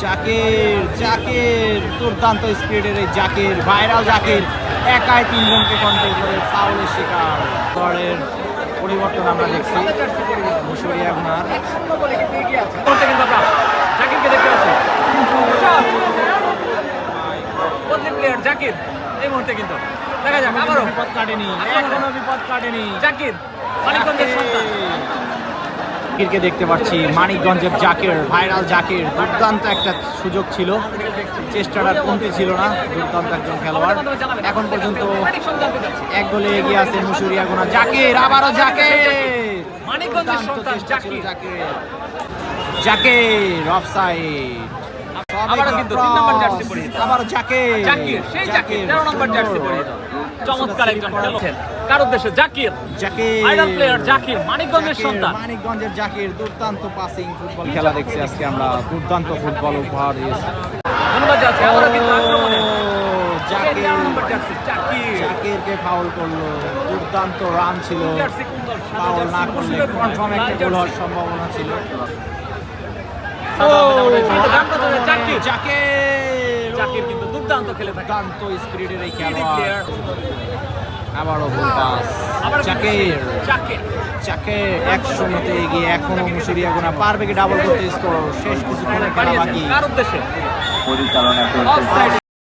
জাকির দুর্দান্ত স্পিডের এই জাকির, ভাইরাল জাকির একাই 3 জনকে কন্ট্রোল করে ফাউলের শিকার। দলের পরিবর্তন আমরা দেখছি মুশুরিয়া গুনার। জাকিরকে দেখতে পাচ্ছি, বদলি প্লেয়ার জাকির এই মুহূর্তে কিন্তু দেখা যাক আবারও বিপদ কাটেনি, এখনো বিপদ কাটেনি। জাকির মানিকগঞ্জের সন্তান। জাকিরকে দেখতে পাচ্ছি, মানিকগঞ্জের জাকির, ভাইরাল জাকির। দুর্দান্ত একটা সুযোগ ছিল, চেষ্টাটা কমতি ছিল না। দুর্দান্ত একজন খেলোয়াড়। এখন পর্যন্ত এক গোলে এগিয়ে আছে মুশুরিয়া গুনা। জাকির, আবারও জাকির, মানিকগঞ্জের সন্তান জাকির। জাকির অফসাইড। আবারও কিন্তু 3 নম্বর জার্সি পরিহিত, আবারও জাকির, জাকির সেই জাকির 13 নম্বর জার্সি পরিহিত। চমৎকার একজন খেলোয়াড়। কার উদ্দেশ্যে? জাকির, ভাইরাল প্লেয়ার জাকির, মানিকগঞ্জের সন্তান। মানিকগঞ্জের জাকির দুর্দান্ত পাসিং ফুটবল খেলা দেখছি আজকে আমরা। দুর্দান্ত ফুটবল উপহার দিয়েছে। ধন্যবাদ জানাচ্ছি। আবারও কিন্তু আক্রমণে জাকির, 13 নম্বর জার্সি জাকির। জাকিরকে ফাউল করলো। দুর্দান্ত রান ছিল, জার্সি কুন্দল, সাদা ফাউল না জার্সি, করলে মুশফিকুর কনফার্ম রহমান, একটা লাল গোল হওয়ার জার্সি। সম্ভাবনা ছিল। জাকির, জাকির, জাকির কিন্তু দুর্দান্ত খেলে থাকে। দুর্দান্ত স্পিরিটের এই প্লেয়ার খেলোয়াড়। আবারও গোল পাস। আবার জাকির, জাকির জাকির 1-0 এগিয়ে। এখনো মুশুরিয়া গুনা পারবে কি ডাবল করতে? স্কোর শেষ কিছুক্ষণের খেলা বাকি। কার উদ্দেশ্যে? পরিচালনা অফসাইড